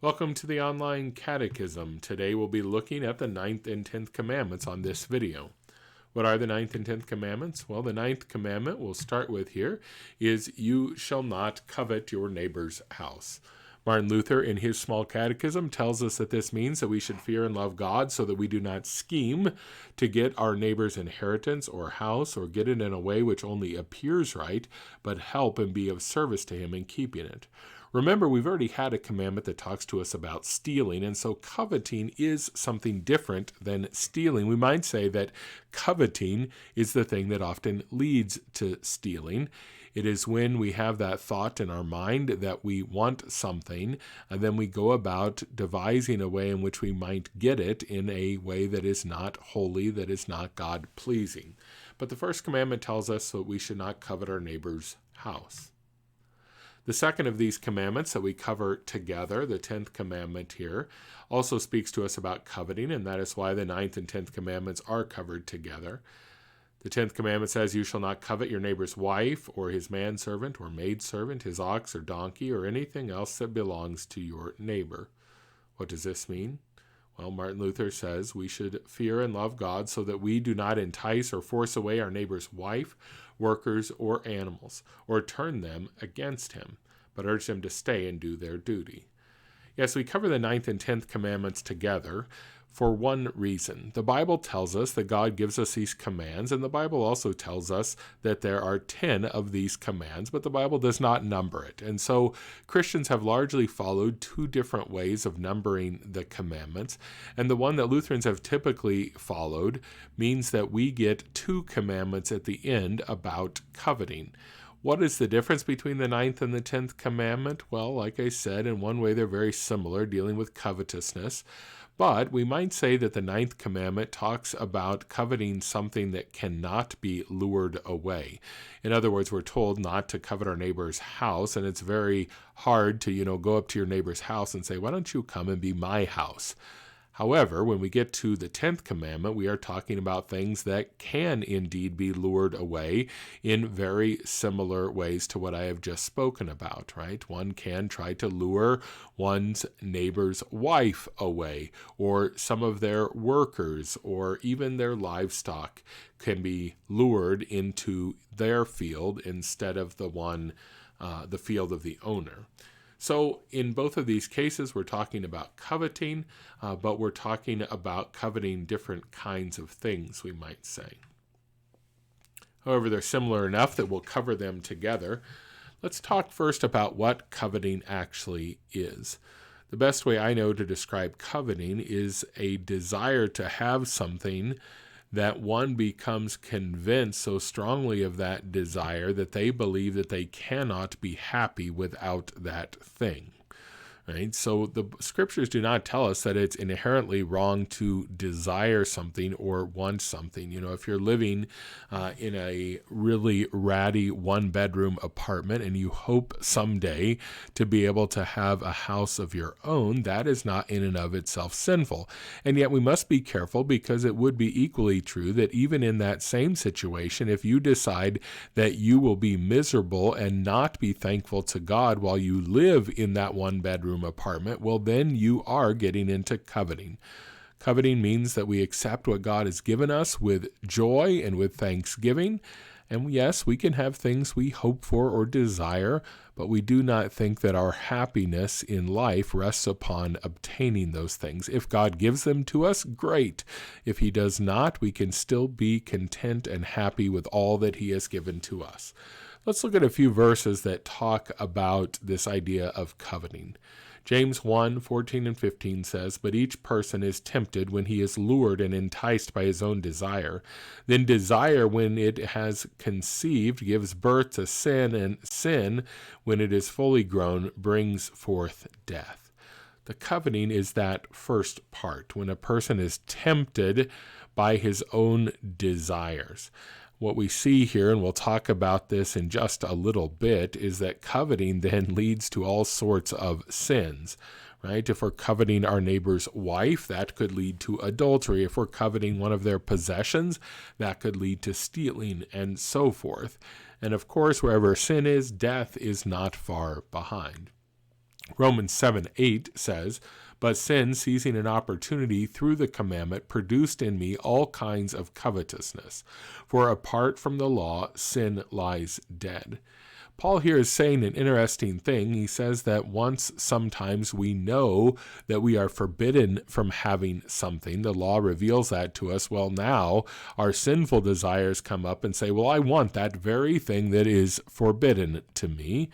Welcome to the online Catechism. Today we'll be looking at the 9th and 10th commandments on this video. What are the 9th and 10th commandments? Well, the 9th commandment we'll start with here is you shall not covet your neighbor's house. Martin Luther, in his small catechism, tells us that this means that we should fear and love God so that we do not scheme to get our neighbor's inheritance or house or get it in a way which only appears right, but help and be of service to him in keeping it. Remember, we've already had a commandment that talks to us about stealing, and so coveting is something different than stealing. We might say that coveting is the thing that often leads to stealing. It is when we have that thought in our mind that we want something, and then we go about devising a way in which we might get it in a way that is not holy, that is not God-pleasing. But the first commandment tells us that we should not covet our neighbor's house. The second of these commandments that we cover together, the 10th commandment here, also speaks to us about coveting, and that is why the 9th and 10th commandments are covered together. The 10th commandment says, you shall not covet your neighbor's wife or his manservant or maidservant, his ox or donkey, or anything else that belongs to your neighbor. What does this mean? Well, Martin Luther says we should fear and love God so that we do not entice or force away our neighbor's wife, workers, or animals, or turn them against him, but urge them to stay and do their duty. Yes, we cover the 9th and 10th commandments together for one reason. The Bible tells us that God gives us these commands, and the Bible also tells us that there are 10 of these commands, but the Bible does not number it. And so Christians have largely followed two different ways of numbering the commandments, and the one that Lutherans have typically followed means that we get 2 commandments at the end about coveting. What is the difference between the 9th and the 10th commandment? Well, like I said, in one way they're very similar, dealing with covetousness. But we might say that the 9th commandment talks about coveting something that cannot be lured away. In other words, we're told not to covet our neighbor's house, and it's very hard to, go up to your neighbor's house and say, why don't you come and be my house? However, when we get to the 10th commandment, we are talking about things that can indeed be lured away in very similar ways to what I have just spoken about, right? One can try to lure one's neighbor's wife away, or some of their workers, or even their livestock can be lured into their field instead of the field of the owner. So in both of these cases, we're talking about coveting, but we're talking about coveting different kinds of things, we might say. However, they're similar enough that we'll cover them together. Let's talk first about what coveting actually is. The best way I know to describe coveting is a desire to have something that one becomes convinced so strongly of that desire that they believe that they cannot be happy without that thing. Right? So the scriptures do not tell us that it's inherently wrong to desire something or want something. If you're living in a really ratty one-bedroom apartment and you hope someday to be able to have a house of your own, that is not in and of itself sinful. And yet we must be careful, because it would be equally true that even in that same situation, if you decide that you will be miserable and not be thankful to God while you live in that one-bedroom apartment, well, then you are getting into coveting. Coveting means that we accept what God has given us with joy and with thanksgiving. And yes, we can have things we hope for or desire, but we do not think that our happiness in life rests upon obtaining those things. If God gives them to us, great. If he does not, we can still be content and happy with all that he has given to us. Let's look at a few verses that talk about this idea of coveting. James 1:14 and 15 says, but each person is tempted when he is lured and enticed by his own desire. Then desire, when it has conceived, gives birth to sin, and sin, when it is fully grown, brings forth death. The coveting is that first part, when a person is tempted by his own desires. What we see here, and we'll talk about this in just a little bit, is that coveting then leads to all sorts of sins, right? If we're coveting our neighbor's wife, that could lead to adultery. If we're coveting one of their possessions, that could lead to stealing, and so forth. And of course, wherever sin is, death is not far behind. Romans 7:8 says, "But sin, seizing an opportunity through the commandment, produced in me all kinds of covetousness. For apart from the law, sin lies dead." Paul here is saying an interesting thing. He says that sometimes we know that we are forbidden from having something. The law reveals that to us. Well, now our sinful desires come up and say, well, I want that very thing that is forbidden to me.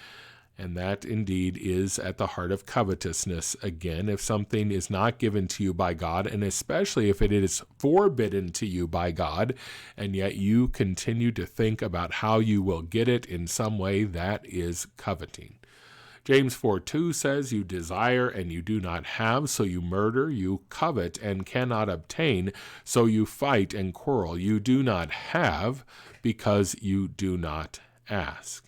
And that indeed is at the heart of covetousness. Again, if something is not given to you by God, and especially if it is forbidden to you by God, and yet you continue to think about how you will get it in some way, that is coveting. James 4:2 says, "You desire and you do not have, so you murder. You covet and cannot obtain, so you fight and quarrel. You do not have because you do not ask."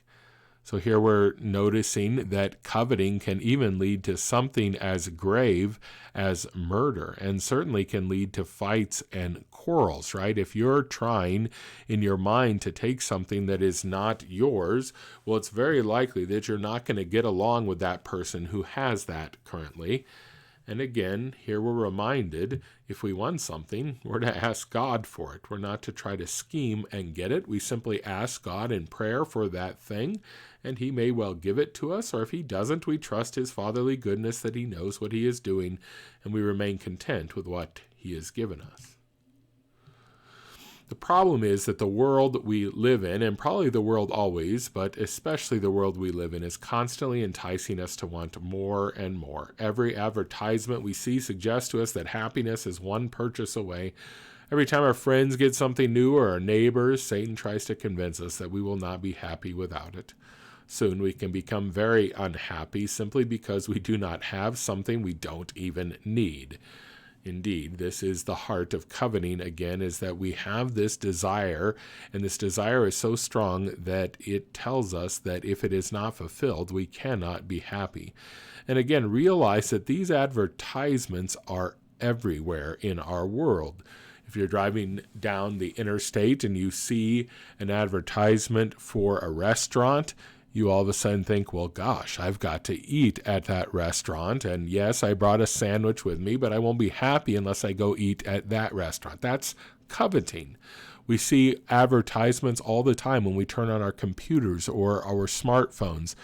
So here we're noticing that coveting can even lead to something as grave as murder, and certainly can lead to fights and quarrels, right? If you're trying in your mind to take something that is not yours, well, it's very likely that you're not going to get along with that person who has that currently. And again, here we're reminded, if we want something, we're to ask God for it. We're not to try to scheme and get it. We simply ask God in prayer for that thing, and he may well give it to us, or if he doesn't, we trust his fatherly goodness that he knows what he is doing, and we remain content with what he has given us. The problem is that the world we live in, and probably the world always, but especially the world we live in, is constantly enticing us to want more and more. Every advertisement we see suggests to us that happiness is one purchase away. Every time our friends get something new or our neighbors, Satan tries to convince us that we will not be happy without it. Soon we can become very unhappy simply because we do not have something we don't even need. Indeed, this is the heart of coveting, again, is that we have this desire, and this desire is so strong that it tells us that if it is not fulfilled, we cannot be happy. And again, realize that these advertisements are everywhere in our world. If you're driving down the interstate and you see an advertisement for a restaurant, you all of a sudden think, well, gosh, I've got to eat at that restaurant. And yes, I brought a sandwich with me, but I won't be happy unless I go eat at that restaurant. That's coveting. We see advertisements all the time when we turn on our computers or our smartphones.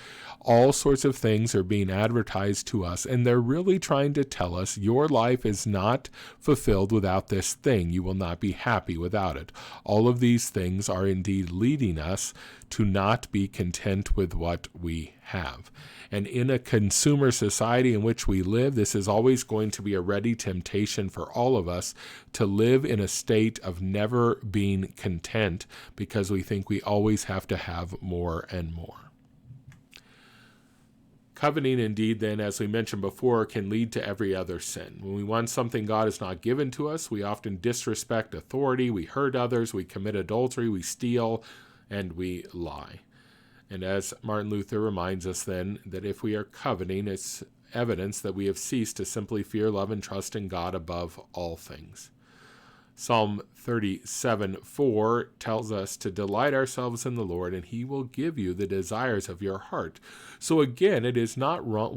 All sorts of things are being advertised to us, and they're really trying to tell us your life is not fulfilled without this thing. You will not be happy without it. All of these things are indeed leading us to not be content with what we have. And in a consumer society in which we live, this is always going to be a ready temptation for all of us to live in a state of never being content because we think we always have to have more and more. Coveting, indeed, then, as we mentioned before, can lead to every other sin. When we want something God has not given to us, we often disrespect authority, we hurt others, we commit adultery, we steal, and we lie. And as Martin Luther reminds us then, that if we are coveting, it's evidence that we have ceased to simply fear, love, and trust in God above all things. Psalm 37:4 tells us to delight ourselves in the Lord, and he will give you the desires of your heart. So again, it is not wrong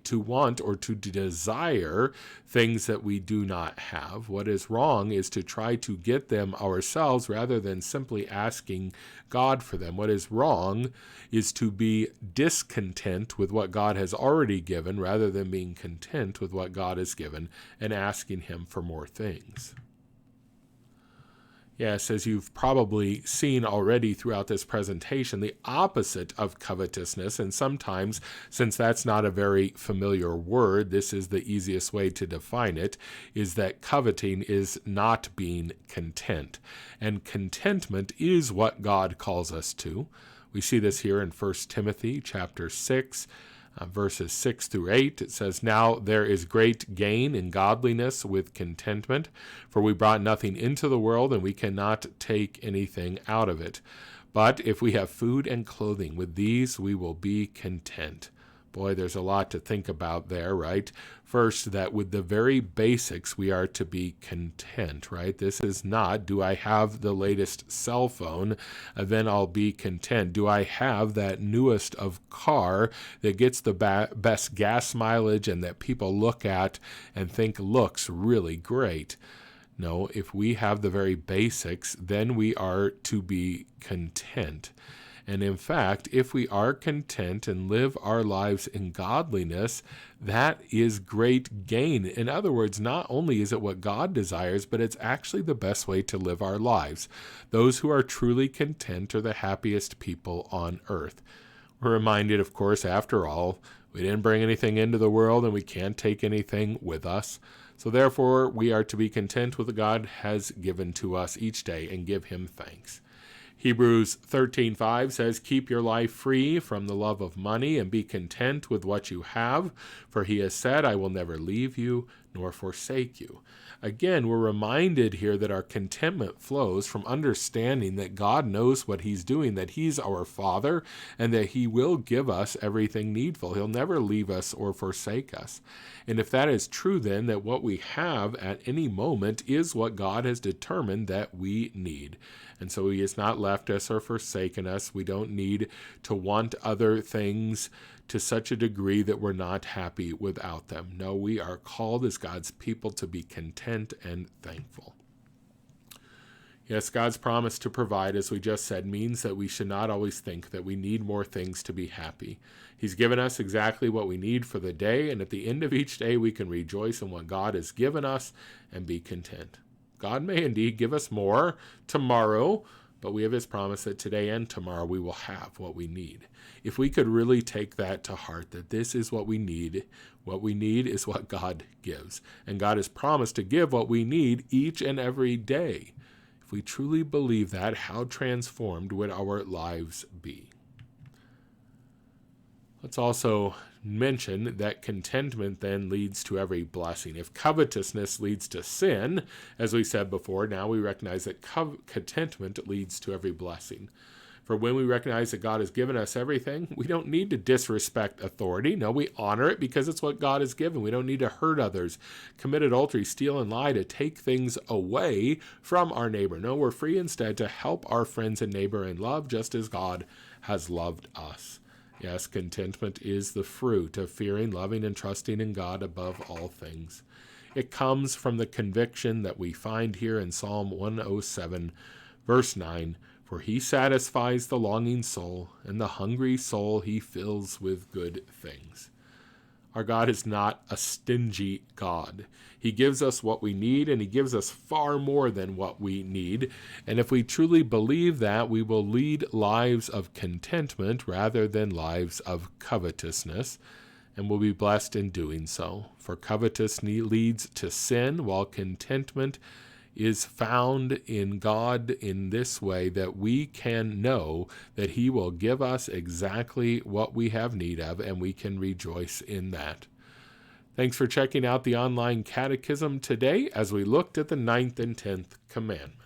to want or to desire things that we do not have. What is wrong is to try to get them ourselves rather than simply asking God for them. What is wrong is to be discontent with what God has already given rather than being content with what God has given and asking him for more things. Yes, as you've probably seen already throughout this presentation, the opposite of covetousness, and sometimes, since that's not a very familiar word, this is the easiest way to define it, is that coveting is not being content. And contentment is what God calls us to. We see this here in 1 Timothy chapter 6, verses 6 through 8. It says, "Now there is great gain in godliness with contentment, for we brought nothing into the world, and we cannot take anything out of it. But if we have food and clothing, with these we will be content. Boy, there's a lot to think about there, right? First, that with the very basics, we are to be content, right? This is not, do I have the latest cell phone? Then I'll be content. Do I have that newest of car that gets the best gas mileage and that people look at and think looks really great? No, if we have the very basics, then we are to be content. And in fact, if we are content and live our lives in godliness, that is great gain. In other words, not only is it what God desires, but it's actually the best way to live our lives. Those who are truly content are the happiest people on earth. We're reminded, of course, after all, we didn't bring anything into the world and we can't take anything with us. So therefore, we are to be content with what God has given to us each day and give him thanks. Hebrews 13:5 says, "Keep your life free from the love of money and be content with what you have, for he has said, I will never leave you nor forsake you." Again, we're reminded here that our contentment flows from understanding that God knows what he's doing, that he's our Father, and that he will give us everything needful. He'll never leave us or forsake us. And if that is true, then that what we have at any moment is what God has determined that we need. And so he has not left us or forsaken us. We don't need to want other things to such a degree that we're not happy without them. No, we are called as God's people to be content and thankful. Yes, God's promise to provide, as we just said, means that we should not always think that we need more things to be happy. He's given us exactly what we need for the day, and at the end of each day we can rejoice in what God has given us and be content. God may indeed give us more tomorrow, but we have his promise that today and tomorrow we will have what we need. If we could really take that to heart, that this is what we need is what God gives. And God has promised to give what we need each and every day. If we truly believe that, how transformed would our lives be? Let's also mention that contentment then leads to every blessing. If covetousness leads to sin, as we said before, now we recognize that contentment leads to every blessing. For when we recognize that God has given us everything, we don't need to disrespect authority. No, we honor it because it's what God has given. We don't need to hurt others, commit adultery, steal, and lie to take things away from our neighbor. No, we're free instead to help our friends and neighbor in love just as God has loved us. Yes, contentment is the fruit of fearing, loving, and trusting in God above all things. It comes from the conviction that we find here in Psalm 107, verse 9, "For he satisfies the longing soul, and the hungry soul he fills with good things." Our God is not a stingy God. He gives us what we need, and he gives us far more than what we need. And if we truly believe that, we will lead lives of contentment rather than lives of covetousness, and will be blessed in doing so. For covetousness leads to sin, while contentment is found in God in this way, that we can know that he will give us exactly what we have need of, and we can rejoice in that. Thanks for checking out the online catechism today as we looked at the 9th and 10th commandments.